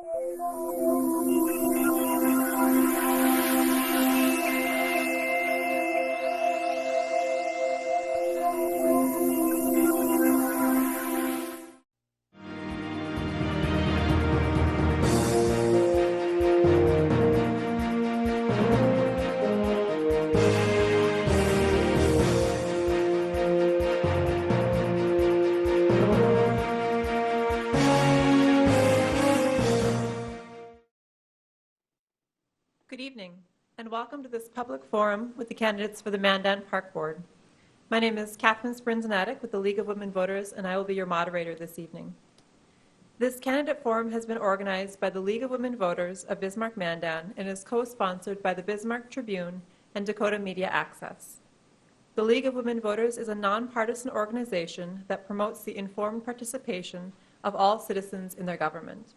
Good evening, and welcome to this public forum with the candidates for the Mandan Park Board. My name is Catherine Sprinzanatic with the League of Women Voters, and I will be your moderator this evening. This candidate forum has been organized by the League of Women Voters of Bismarck Mandan and is co-sponsored by the Bismarck Tribune and Dakota Media Access. The League of Women Voters is a nonpartisan organization that promotes the informed participation of all citizens in their government.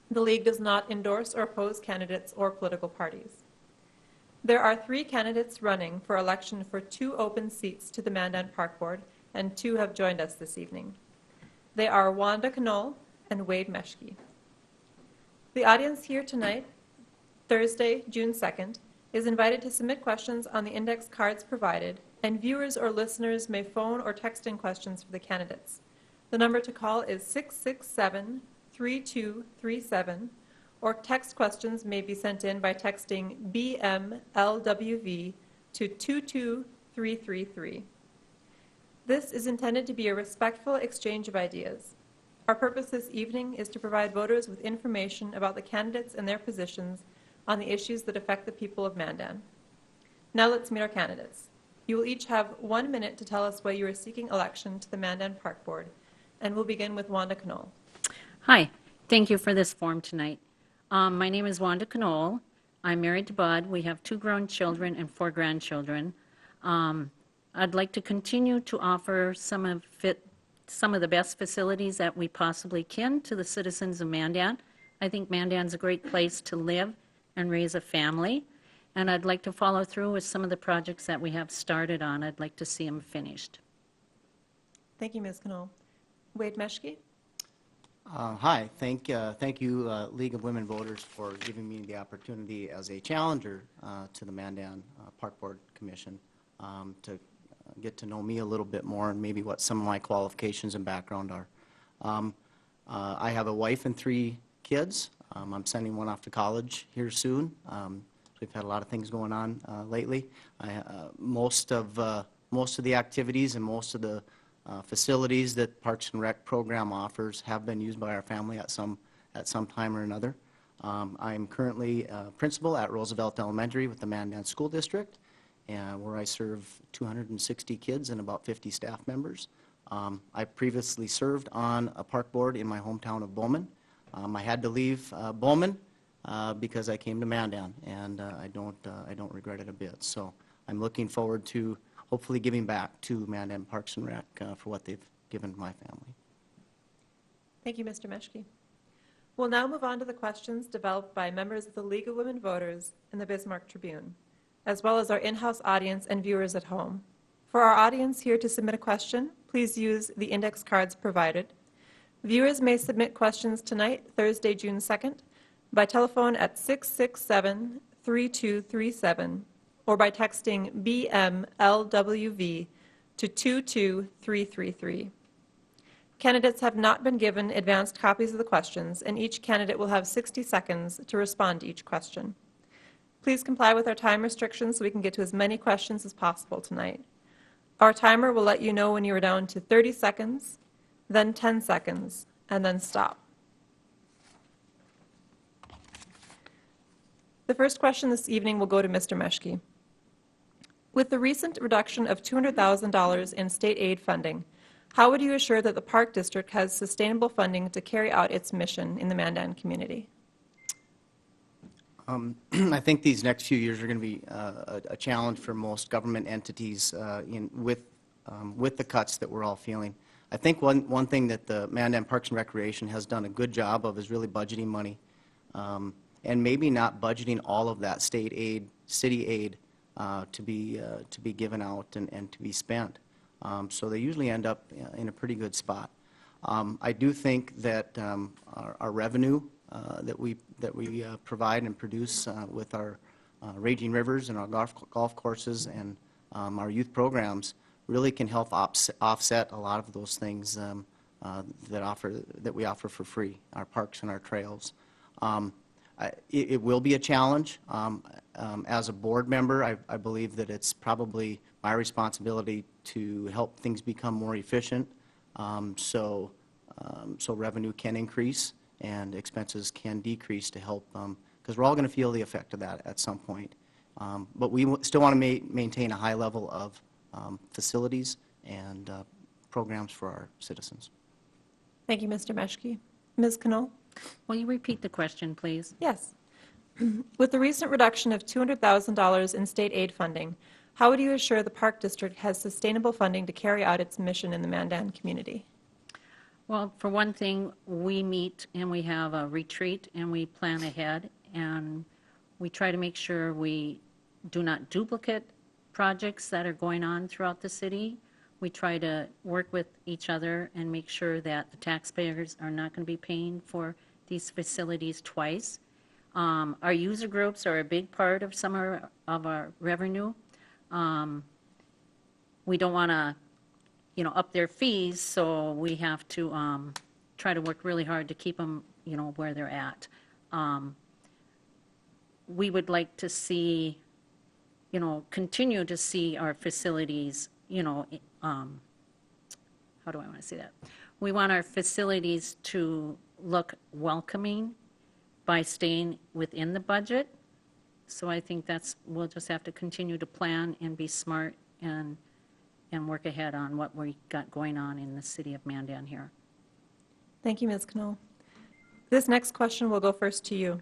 The League does not endorse or oppose candidates or political parties. There are 3 candidates running for election for 2 open seats to the Mandan Park Board, and 2 have joined us this evening. They are Wanda Knoll and Wade Meschke. The audience here tonight, Thursday, June 2nd, is invited to submit questions on the index cards provided, and viewers or listeners may phone or text in questions for the candidates. The number to call is 667-3237, or text questions may be sent in by texting BMLWV to 22333. This is intended to be a respectful exchange of ideas. Our purpose this evening is to provide voters with information about the candidates and their positions on the issues that affect the people of Mandan. Now let's meet our candidates. You will each have 1 minute to tell us why you are seeking election to the Mandan Park Board, and we'll begin with Wanda Knoll. Hi, thank you for this forum tonight. My name is Wanda Knoll. I'm married to Bud. We have 2 grown children and 4 grandchildren. I'd like to continue to offer some of the best facilities that we possibly can to the citizens of Mandan. I think Mandan's a great place to live and raise a family, and I'd like to follow through with some of the projects that we have started on. I'd like to see them finished. Thank you, Ms. Knoll. Wade Meschke. Hi, thank you, League of Women Voters, for giving me the opportunity as a challenger to the Mandan Park Board Commission to get to know me a little bit more and maybe what some of my qualifications and background are. I have a wife and 3 kids. I'm sending one off to college here soon. We've had a lot of things going on lately. Most of the activities and most of the facilities that Parks and Rec program offers have been used by our family at some time or another. I'm currently a principal at Roosevelt Elementary with the Mandan School District, where I serve 260 kids and about 50 staff members. I previously served on a park board in my hometown of Bowman. I had to leave Bowman because I came to Mandan, and I don't regret it a bit. So I'm looking forward to hopefully giving back to Mandan Parks and Rec for what they've given my family. Thank you, Mr. Meschke. We'll now move on to the questions developed by members of the League of Women Voters and the Bismarck Tribune, as well as our in-house audience and viewers at home. For our audience here to submit a question, please use the index cards provided. Viewers may submit questions tonight, Thursday, June 2nd, by telephone at 667-3237, or by texting BMLWV to 22333. Candidates have not been given advanced copies of the questions, and each candidate will have 60 seconds to respond to each question. Please comply with our time restrictions so we can get to as many questions as possible tonight. Our timer will let you know when you are down to 30 seconds, then 10 seconds, and then stop. The first question this evening will go to Mr. Meschke. With the recent reduction of $200,000 in state aid funding, how would you assure that the Park District has sustainable funding to carry out its mission in the Mandan community? I think these next few years are going to be a challenge for most government entities with the cuts that we're all feeling. I think one thing that the Mandan Parks and Recreation has done a good job of is really budgeting money, and maybe not budgeting all of that state aid, city aid, to be given out and to be spent. So they usually end up in a pretty good spot. I do think that our revenue that we provide and produce with our raging rivers and our golf courses and our youth programs really can help offset a lot of those things that we offer for free, our parks and our trails. It will be a challenge. As a board member, I believe that it's probably my responsibility to help things become more efficient, so revenue can increase and expenses can decrease to help, because we're all going to feel the effect of that at some point. But we still want to maintain a high level of facilities and programs for our citizens. Thank you, Mr. Meschke. Ms. Knoll? Will you repeat the question, please? Yes. With the recent reduction of $200,000 in state aid funding, how would you assure the Park District has sustainable funding to carry out its mission in the Mandan community? Well, for one thing, we meet and we have a retreat and we plan ahead, and we try to make sure we do not duplicate projects that are going on throughout the city. We try to work with each other and make sure that the taxpayers are not going to be paying for these facilities twice. Our user groups are a big part of some of our revenue. We don't want to, up their fees, so we have to try to work really hard to keep them, where they're at. We would like to see, continue to see our facilities, how do I want to say that? We want our facilities to look welcoming by staying within the budget. So I think we'll just have to continue to plan and be smart and work ahead on what we got going on in the city of Mandan here. Thank you, Ms. Knoll. This next question will go first to you.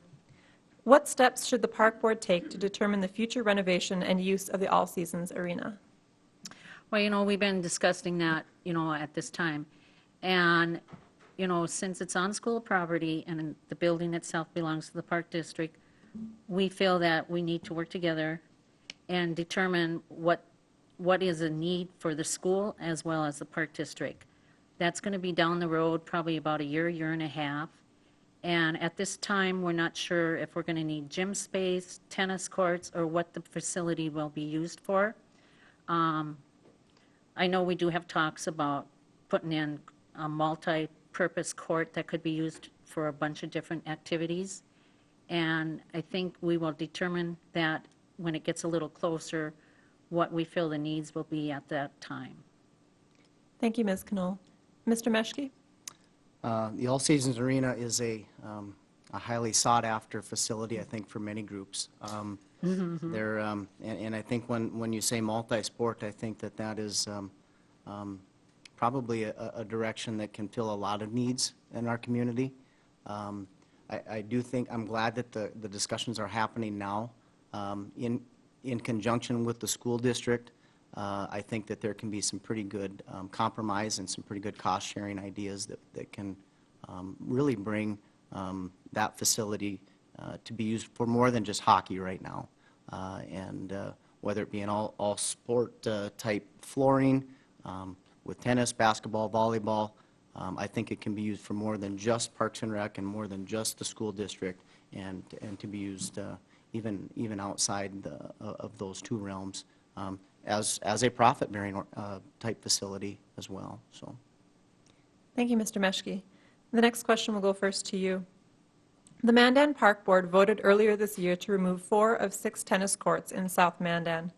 What steps should the Park Board take to determine the future renovation and use of the All Seasons Arena? Well, we've been discussing that, at this time. And, since it's on school property and the building itself belongs to the Park District, we feel that we need to work together and determine what is a need for the school as well as the Park District. That's going to be down the road, probably about a year and a half. And at this time, we're not sure if we're going to need gym space, tennis courts, or what the facility will be used for. I know we do have talks about putting in a multi-purpose court that could be used for a bunch of different activities. And I think we will determine that when it gets a little closer, what we feel the needs will be at that time. Thank you, Ms. Knoll. Mr. Meschke? The All Seasons Arena is a highly sought-after facility, I think, for many groups. They're, and I think when you say multi-sport, I think that is probably a direction that can fill a lot of needs in our community. I do think, I'm glad that the discussions are happening now in conjunction with the school district. I think that there can be some pretty good compromise and some pretty good cost-sharing ideas that can really bring that facility to be used for more than just hockey right now. And whether it be an all-sport type flooring with tennis, basketball, volleyball, I think it can be used for more than just Parks and Rec and more than just the school district, and to be used even outside of those two realms as a profit-bearing type facility as well. So, Thank you, Mr. Meschke. The next question will go first to you. The Mandan Park Board voted earlier this year to remove 4 of 6 tennis courts in South Mandan.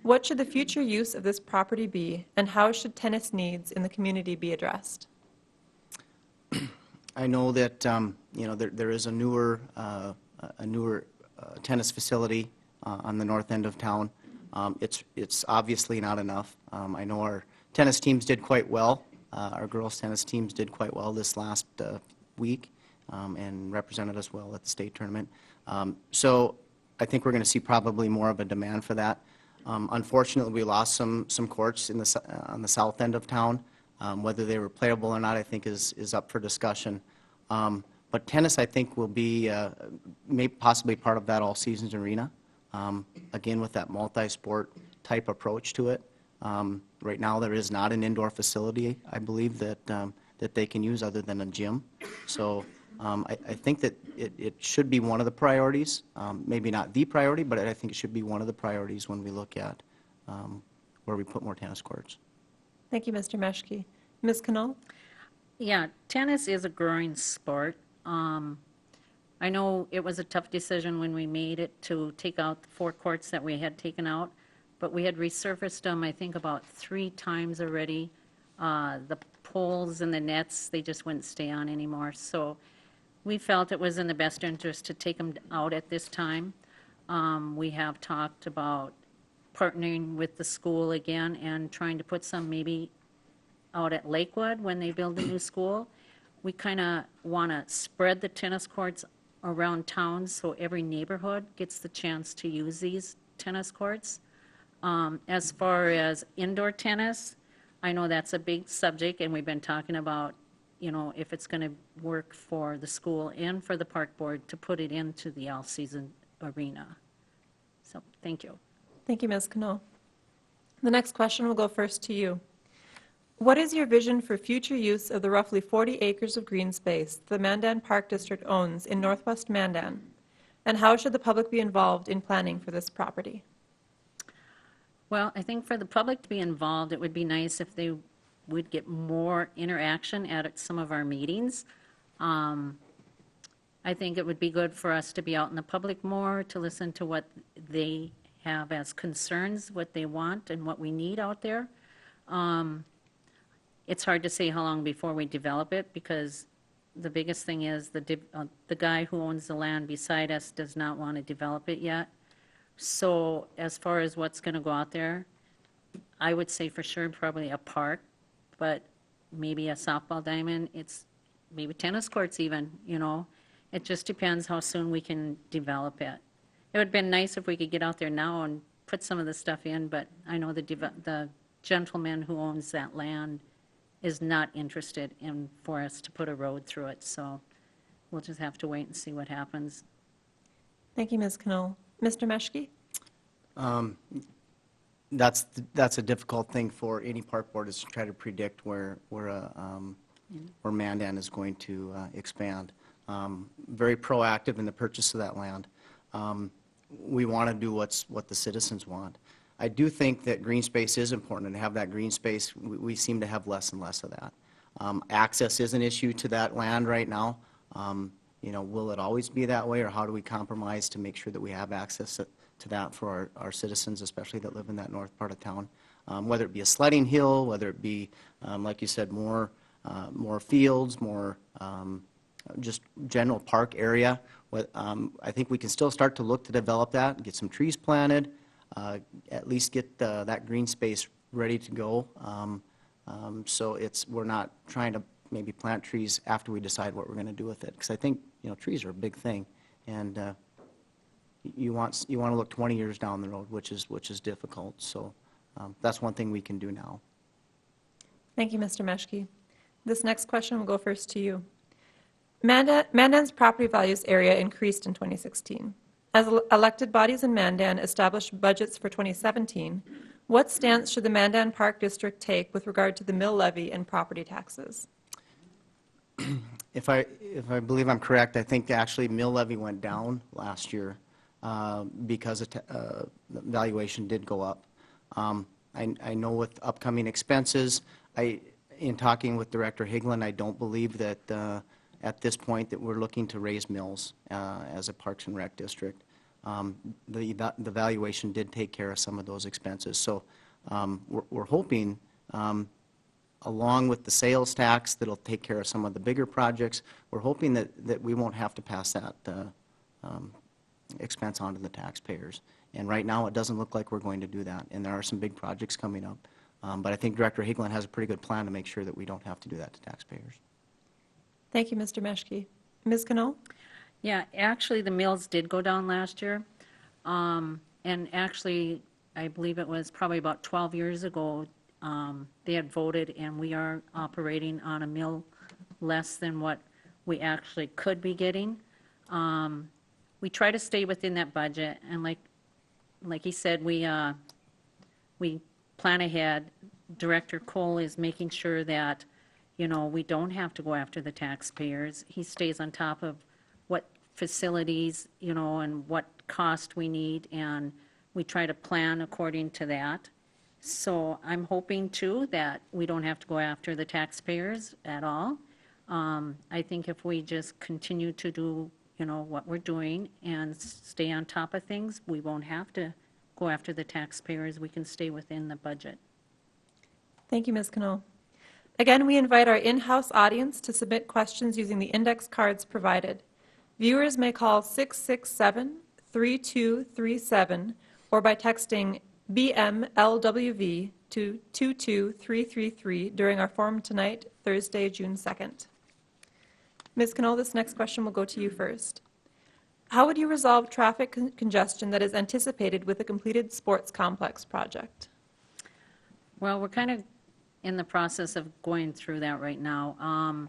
What should the future use of this property be, and how should tennis needs in the community be addressed? I know that there is a newer tennis facility on the north end of town. It's obviously not enough. I know our tennis teams did quite well. Our girls' tennis teams did quite well this last week and represented us well at the state tournament. So I think we're going to see probably more of a demand for that. Unfortunately, we lost some courts on the south end of town. Whether they were playable or not, I think is up for discussion. But tennis, I think, will be possibly part of that All Seasons Arena. Again, with that multi-sport type approach to it. Right now, there is not an indoor facility, I believe, that they can use other than a gym. So I think that it should be one of the priorities, maybe not the priority, but I think it should be one of the priorities when we look at where we put more tennis courts. Thank you, Mr. Meshke. Ms. Knoll? Yeah, tennis is a growing sport. I know it was a tough decision when we made it to take out the 4 courts that we had taken out, but we had resurfaced them, I think, about 3 times already. The poles and the nets, they just wouldn't stay on anymore. So we felt it was in the best interest to take them out at this time. We have talked about partnering with the school again and trying to put some maybe out at Lakewood when they build a new school. We kind of want to spread the tennis courts around town so every neighborhood gets the chance to use these tennis courts. As far as indoor tennis, I know that's a big subject, and we've been talking about, you know, if it's going to work for the school and for the park board to put it into the all-season arena. So, thank you. Thank you, Ms. Knoll. The next question will go first to you. What is your vision for future use of the roughly 40 acres of green space the Mandan Park District owns in northwest Mandan? And how should the public be involved in planning for this property? Well, I think for the public to be involved, it would be nice if they would get more interaction at some of our meetings. I think it would be good for us to be out in the public more, to listen to what they have as concerns, what they want and what we need out there. It's hard to say how long before we develop it, because the biggest thing is the guy who owns the land beside us does not want to develop it yet. So as far as what's going to go out there, I would say for sure probably a park, but maybe a softball diamond. It's maybe tennis courts even, you know. It just depends how soon we can develop it. It would have been nice if we could get out there now and put some of the stuff in, but I know the gentleman who owns that land is not interested in for us to put a road through it, so we'll just have to wait and see what happens. Thank you, Ms. Knoll. Mr. Meshke? That's a difficult thing for any park board, is to try to predict where Mandan is going to expand. Very proactive in the purchase of that land. We want to do what the citizens want. I do think that green space is important, and to have that green space, we seem to have less and less of that. Access is an issue to that land right now. You know, will it always be that way, or how do we compromise to make sure that we have access to that for our citizens, especially that live in that north part of town? Whether it be a sledding hill, whether it be, like you said, more fields, more just general park area. I think we can still start to look to develop that, get some trees planted, at least get that green space ready to go. So we're not trying to maybe plant trees after we decide what we're going to do with it, because I think, you know, trees are a big thing, and you want to look 20 years down the road, which is difficult. So that's one thing we can do now. Thank you, Mr. Meshke. This next question will go first to you. Mandan's property values area increased in 2016. As elected bodies in Mandan established budgets for 2017, what stance should the Mandan Park District take with regard to the mill levy and property taxes? If I believe I'm correct, I think actually mill levy went down last year because the valuation did go up. I know with upcoming expenses, in talking with Director Higlin, I don't believe that at this point that we're looking to raise mills as a Parks and Rec district. The valuation did take care of some of those expenses. So we're hoping, along with the sales tax that'll take care of some of the bigger projects, we're hoping that we won't have to pass that expense on to the taxpayers. And right now, it doesn't look like we're going to do that. And there are some big projects coming up. But I think Director Higlin has a pretty good plan to make sure that we don't have to do that to taxpayers. Thank you, Mr. Meshke. Ms. Knoll? Yeah, actually, the mills did go down last year. And actually, I believe it was probably about 12 years ago, they had voted, and we are operating on a mill less than what we actually could be getting. We try to stay within that budget, and like he said, we plan ahead. Director Cole is making sure that we don't have to go after the taxpayers. He stays on top of what facilities, and what cost we need, and we try to plan according to that. So I'm hoping, too, that we don't have to go after the taxpayers at all. I think if we just continue to do, what we're doing and stay on top of things, we won't have to go after the taxpayers. We can stay within the budget. Thank you, Ms. Knoll. Again, we invite our in-house audience to submit questions using the index cards provided. Viewers may call 667-3237 or by texting BMLWV to 22333 during our forum tonight, Thursday, June 2nd. Ms. Knoll, this next question will go to you first. How would you resolve traffic congestion that is anticipated with the completed sports complex project? Well, we're kind of in the process of going through that right now.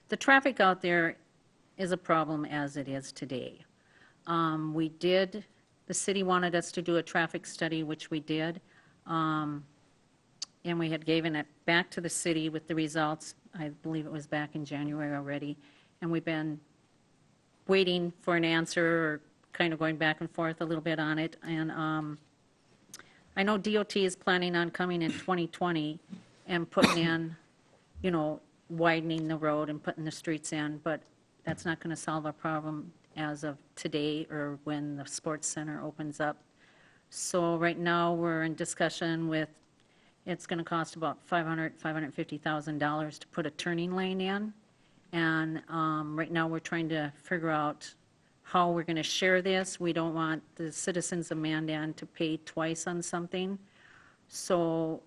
The traffic out there is a problem as it is today. The city wanted us to do a traffic study, which we did, and we had given it back to the city with the results. I believe it was back in January already, and we've been waiting for an answer, or kind of going back and forth a little bit on it. And I know DOT is planning on coming in 2020 and putting in, widening the road and putting the streets in, but that's not going to solve our problem as of today or when the sports center opens up. So right now, we're in discussion with, it's going to cost about $550,000 to put a turning lane in. And right now, we're trying to figure out how we're going to share this. We don't want the citizens of Mandan to pay twice on something. So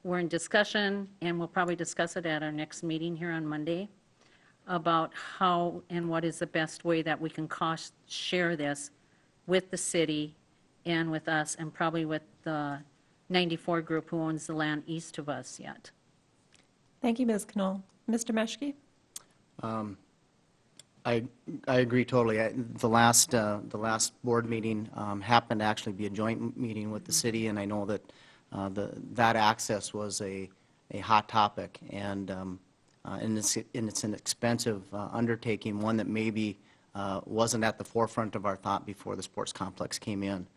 we're in discussion, and we'll probably discuss it at our next meeting here on Monday, about how and what is the best way that we can cost share this with the city and with us, and probably with the 94 group who owns the land east of us yet. Thank you, Ms. Knoll. Mr. Meschke? I agree totally. The last board meeting happened to actually be a joint meeting with the city, and I know that that access was a hot topic, and it's an expensive undertaking, one that maybe wasn't at the forefront of our thought before the sports complex came in.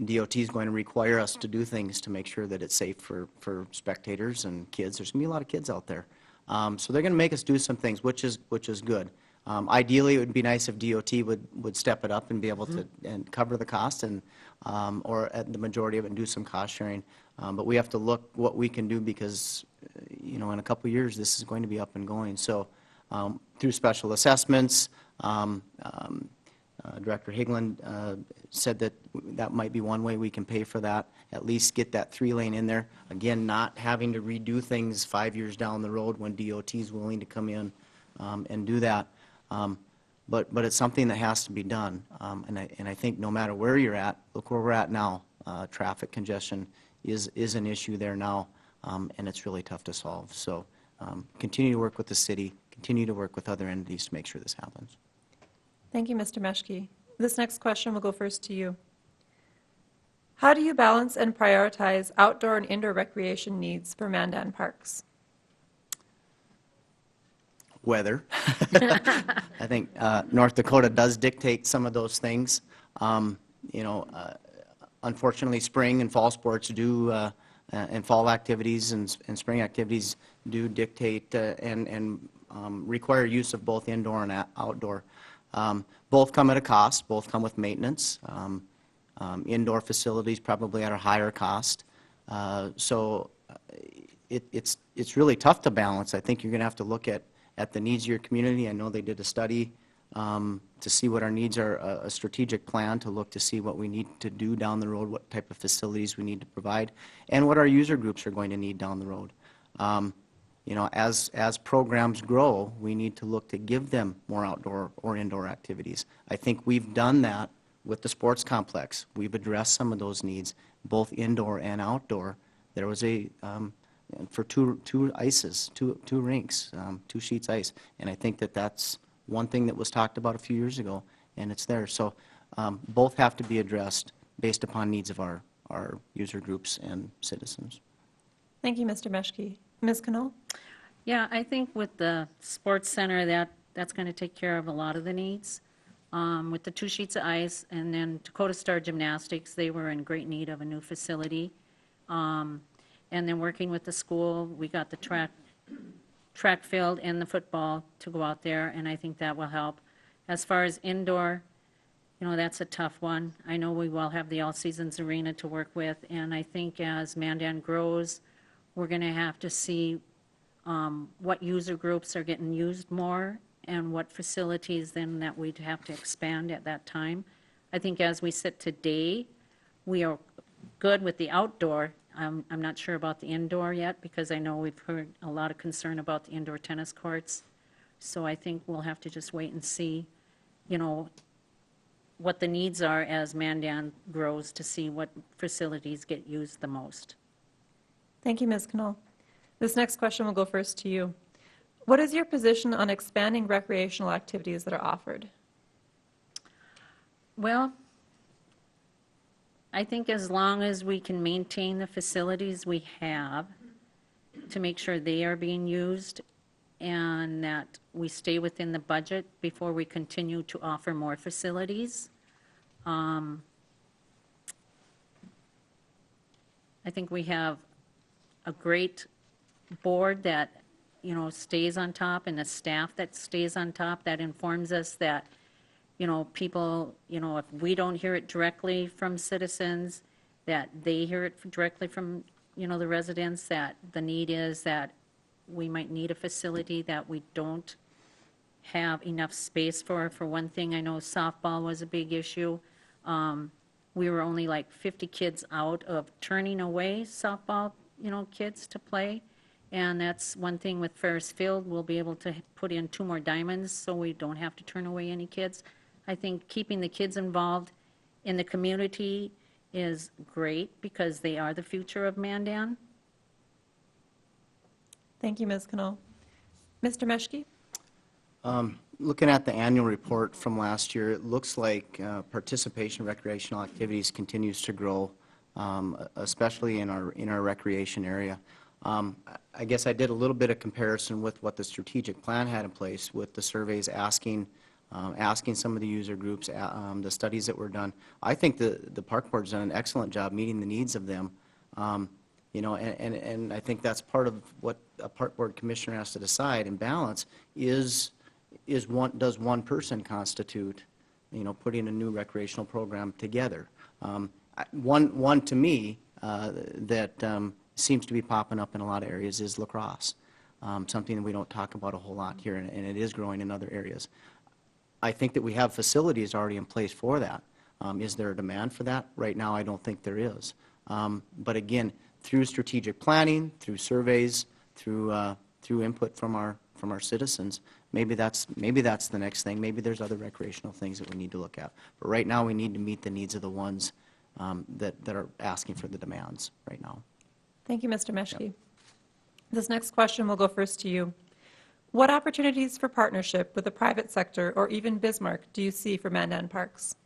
DOT is going to require us to do things to make sure that it's safe for spectators and kids. There's going to be a lot of kids out there. So they're going to make us do some things, which is good. Ideally, it would be nice if DOT would step it up and be able to and cover the cost, and or at the majority of it, and do some cost sharing. But we have to look what we can do, because in a couple of years this is going to be up and going. So through special assessments, Director Higland said that might be one way we can pay for that, at least get that 3-lane in there. Again, not having to redo things 5 years down the road when DOT is willing to come in and do that. But it's something that has to be done. And I think no matter where you're at, look where we're at now. Traffic congestion is an issue there now, and it's really tough to solve. So continue to work with the city, continue to work with other entities to make sure this happens. Thank you, Mr. Meschke. This next question will go first to you. How do you balance and prioritize outdoor and indoor recreation needs for Mandan parks? Weather. I think North Dakota does dictate some of those things. Unfortunately, spring and fall sports do, and fall activities and spring activities do dictate and require use of both indoor and outdoor. Both come at a cost, both come with maintenance. Indoor facilities probably at a higher cost. So it's really tough to balance. I think you're going to have to look at the needs of your community. I know they did a study to see what our needs are, a strategic plan to look to see what we need to do down the road, what type of facilities we need to provide, and what our user groups are going to need down the road. As programs grow, we need to look to give them more outdoor or indoor activities. I think we've done that with the sports complex. We've addressed some of those needs, both indoor and outdoor. There was for two rinks, 2 sheets ice, and I think that's one thing that was talked about a few years ago, and it's there. So both have to be addressed based upon needs of our user groups and citizens. Thank you, Mr. Meschke. Ms. Knoll? Yeah, I think with the sports center, that's going to take care of a lot of the needs. With the 2 sheets of ice, and then Dakota Star Gymnastics, they were in great need of a new facility. And then working with the school, we got the track field and the football to go out there, and I think that will help. As far as indoor, that's a tough one. I know we will have the All Seasons Arena to work with, and I think as Mandan grows, we're going to have to see what user groups are getting used more and what facilities then that we'd have to expand at that time. I think as we sit today, we are good with the outdoor. I'm not sure about the indoor yet because I know we've heard a lot of concern about the indoor tennis courts. So I think we'll have to just wait and see, what the needs are as Mandan grows to see what facilities get used the most. Thank you, Ms. Knoll. This next question will go first to you. What is your position on expanding recreational activities that are offered? Well, I think as long as we can maintain the facilities we have to make sure they are being used and that we stay within the budget before we continue to offer more facilities. I think we have a great board that, stays on top, and a staff that stays on top that informs us that, people, if we don't hear it directly from citizens, that they hear it directly from, the residents, that the need is that we might need a facility that we don't have enough space for. For one thing, I know softball was a big issue. We were only like 50 kids out of turning away softball, kids to play. And that's one thing with Ferris Field. We'll be able to put in 2 more diamonds so we don't have to turn away any kids. I think keeping the kids involved in the community is great because they are the future of Mandan. Thank you, Ms. Knoll. Mr. Meschke? Looking at the annual report from last year, it looks like participation in recreational activities continues to grow, especially in our recreation area. I guess I did a little bit of comparison with what the strategic plan had in place with the surveys asking some of the user groups, the studies that were done. I think the park board's done an excellent job meeting the needs of them. And I think that's part of what a park board commissioner has to decide and balance does one person constitute, putting a new recreational program together. One to me that seems to be popping up in a lot of areas is lacrosse, something that we don't talk about a whole lot here, and it is growing in other areas. I think that we have facilities already in place for that. Is there a demand for that? Right now, I don't think there is. But again, through strategic planning, through surveys, through input from our citizens, maybe that's the next thing. Maybe there's other recreational things that we need to look at. But right now, we need to meet the needs of the ones that are asking for the demands right now. Thank you, Mr. Meschke. Yep. This next question will go first to you. What opportunities for partnership with the private sector or even Bismarck do you see for Mandan Parks?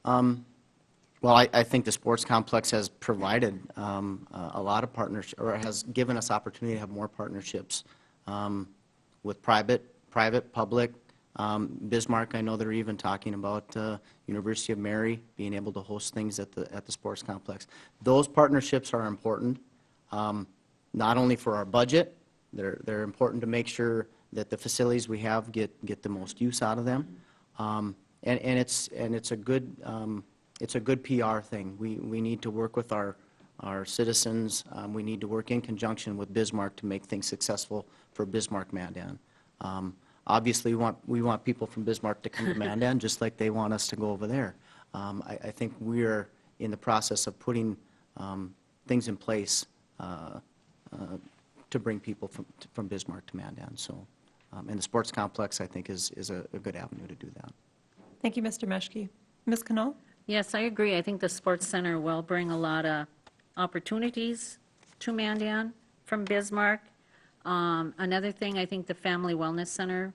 Well, I think the sports complex has provided a lot of partnerships, or has given us opportunity to have more partnerships with private, public. Bismarck, I know they're even talking about University of Mary being able to host things at the sports complex. Those partnerships are important, not only for our budget. They're important to make sure that the facilities we have get the most use out of them, and it's a good PR thing. We need to work with our citizens. We need to work in conjunction with Bismarck to make things successful for Bismarck Mandan. Obviously, we want people from Bismarck to come to Mandan just like they want us to go over there. I think we're in the process of putting things in place to bring people from Bismarck to Mandan. So, and the sports complex, I think, is a good avenue to do that. Thank you, Mr. Meschke. Ms. Knoll? Yes, I agree. I think the Sports Center will bring a lot of opportunities to Mandan from Bismarck. Another thing, I think the Family Wellness Center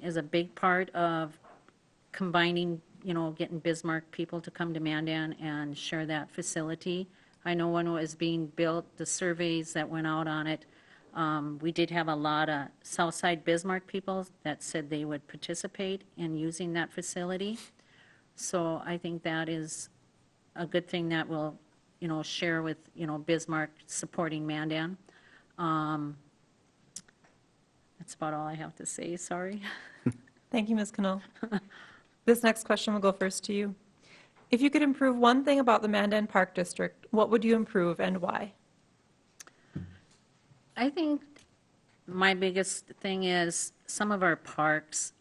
is a big part of combining, getting Bismarck people to come to Mandan and share that facility. I know when it was being built, the surveys that went out on it, we did have a lot of Southside Bismarck people that said they would participate in using that facility. So I think that is a good thing that we'll, share with, Bismarck supporting Mandan. That's about all I have to say, sorry. Thank you, Ms. Cannell. This next question will go first to you. If you could improve one thing about the Mandan Park District, what would you improve and why? I think my biggest thing is some of our parks.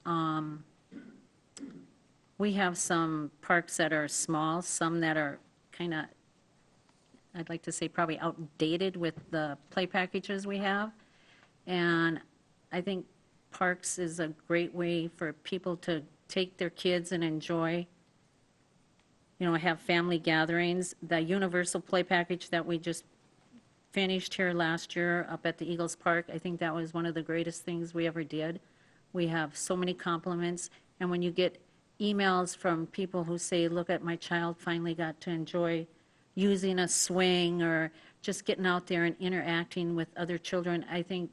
We have some parks that are small, some that are kind of, I'd like to say probably outdated with the play packages we have. And I think parks is a great way for people to take their kids and enjoy, have family gatherings. The universal play package that we just finished here last year up at the Eagles Park, I think that was one of the greatest things we ever did. We have so many compliments, and when you get emails from people who say, look at my child finally got to enjoy using a swing or just getting out there and interacting with other children, I think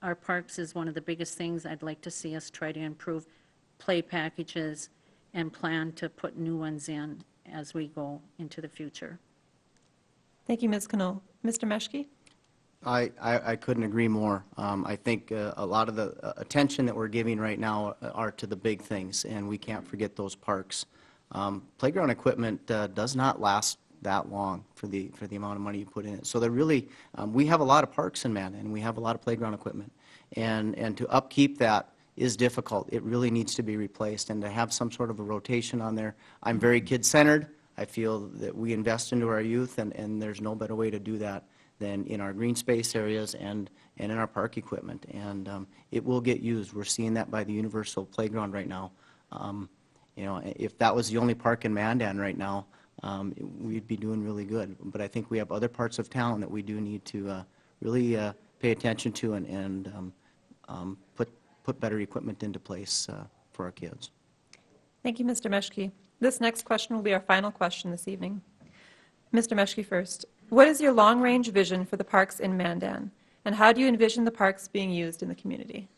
our parks is one of the biggest things I'd like to see us try to improve play packages and plan to put new ones in as we go into the future. Thank you, Ms. Cannell. Mr. Meshke? I couldn't agree more. I think a lot of the attention that we're giving right now are to the big things, and we can't forget those parks. Playground equipment does not last that long for the amount of money you put in it. So they're really, we have a lot of parks in Mandan, and we have a lot of playground equipment. And to upkeep that is difficult. It really needs to be replaced, and to have some sort of a rotation on there. I'm very kid-centered. I feel that we invest into our youth, and there's no better way to do that than in our green space areas and in our park equipment. And it will get used. We're seeing that by the universal playground right now. If that was the only park in Mandan right now, we'd be doing really good. But I think we have other parts of town that we do need to really pay attention to and put better equipment into place for our kids. Thank you, Mr. Meshke. This next question will be our final question this evening. Mr. Meshke first. What is your long-range vision for the parks in Mandan, and how do you envision the parks being used in the community?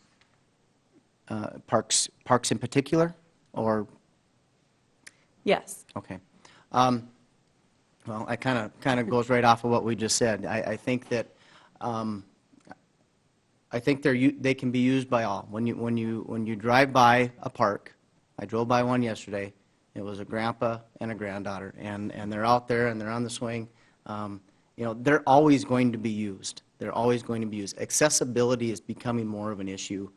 Parks in particular, or? Yes. Okay. Well, I kind of goes right off of what we just said. I think that they can be used by all. When you drive by a park, I drove by one yesterday. It was a grandpa and a granddaughter, and they're out there and they're on the swing. They're always going to be used. They're always going to be used. Accessibility is becoming more of an issue.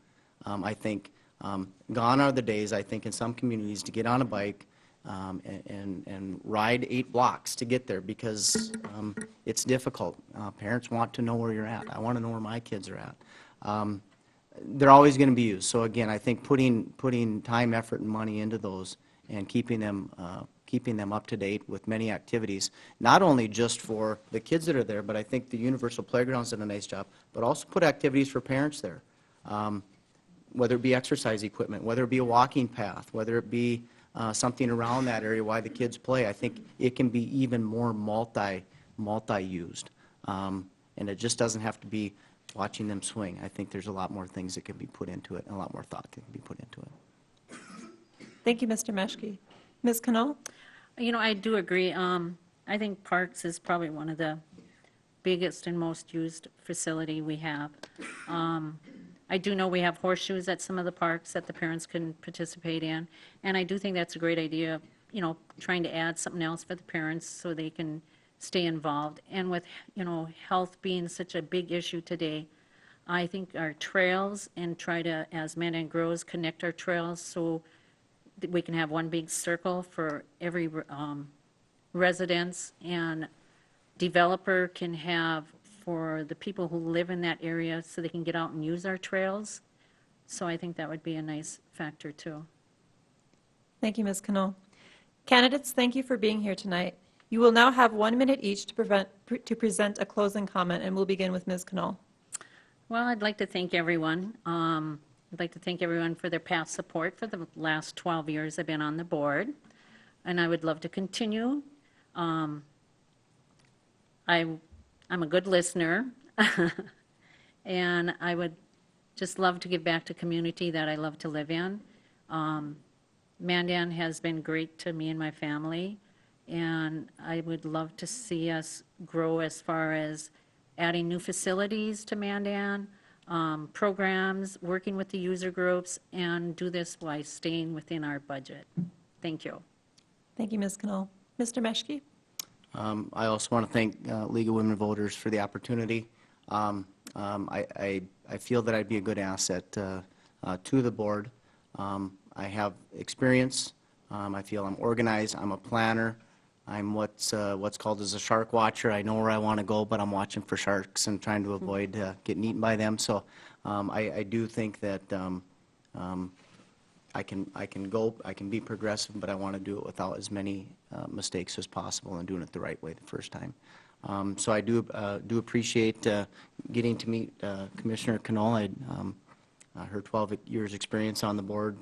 I think gone are the days, I think, in some communities to get on a bike and ride 8 blocks to get there because it's difficult. Parents want to know where you're at. I want to know where my kids are at. They're always going to be used. So again, I think putting time, effort, and money into those and keeping them up to date with many activities, not only just for the kids that are there, but I think the Universal Playground's done a nice job, but also put activities for parents there, whether it be exercise equipment, whether it be a walking path, whether it be something around that area while the kids play. I think it can be even more multi-used, and it just doesn't have to be watching them swing. I think there's a lot more things that can be put into it, and a lot more thought that can be put into it. Thank you, Mr. Meshke. Ms. Cannell? I do agree. I think parks is probably one of the biggest and most used facility we have. I do know we have horseshoes at some of the parks that the parents can participate in, and I do think that's a great idea, trying to add something else for the parents so they can stay involved. And with, health being such a big issue today, I think our trails and try to, as Mandan grows, connect our trails so that we can have one big circle for every residence, and developer can have for the people who live in that area so they can get out and use our trails. So I think that would be a nice factor too. Thank you, Ms. Cannell. Candidates, thank you for being here tonight. You will now have 1 minute each to present a closing comment, and we'll begin with Ms. Cannell. Well, I'd like to thank everyone. I'd like to thank everyone for their past support for the last 12 years I've been on the board, and I would love to continue. I'm a good listener, and I would just love to give back to community that I love to live in. Mandan has been great to me and my family, and I would love to see us grow as far as adding new facilities to Mandan, programs, working with the user groups, and do this while staying within our budget. Thank you. Thank you, Ms. Knoll. Mr. Meschke? I also want to thank League of Women Voters for the opportunity. I feel that I'd be a good asset to the board. I have experience. I feel I'm organized. I'm a planner. I'm what's called as a shark watcher. I know where I want to go, but I'm watching for sharks and trying to avoid getting eaten by them. So I do think that I can be progressive, but I want to do it without as many mistakes as possible and doing it the right way the first time. So I do appreciate getting to meet Commissioner Knoll. Her 12 years experience on the board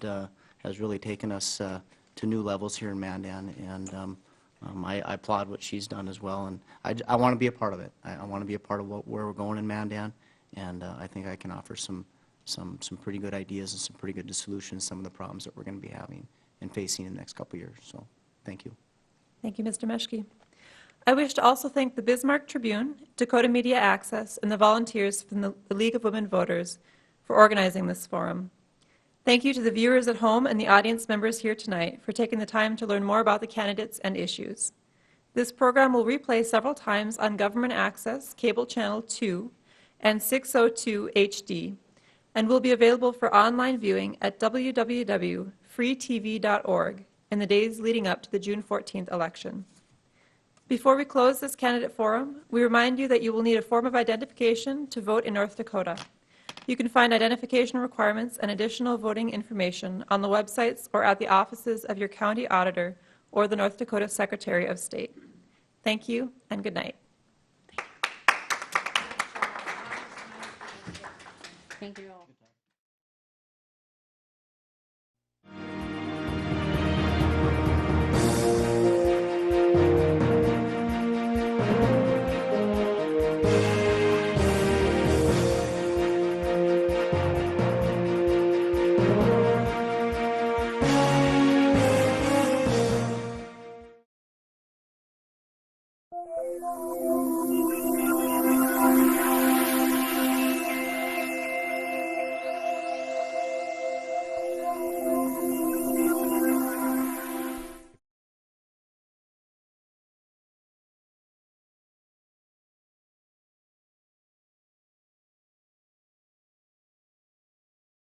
has really taken us to new levels here in Mandan, and I applaud what she's done as well, and I want to be a part of it. I want to be a part of where we're going in Mandan, and I think I can offer some pretty good ideas and some pretty good solutions to some of the problems that we're going to be having and facing in the next couple of years. So thank you. Thank you, Mr. Meschke. I wish to also thank the Bismarck Tribune, Dakota Media Access, and the volunteers from the League of Women Voters for organizing this forum. Thank you to the viewers at home and the audience members here tonight for taking the time to learn more about the candidates and issues. This program will replay several times on Government Access, Cable Channel 2, and 602 HD, and will be available for online viewing at www.freetv.org in the days leading up to the June 14th election. Before we close this candidate forum, we remind you that you will need a form of identification to vote in North Dakota. You can find identification requirements and additional voting information on the websites or at the offices of your county auditor or the North Dakota Secretary of State. Thank you and good night. Thank you all.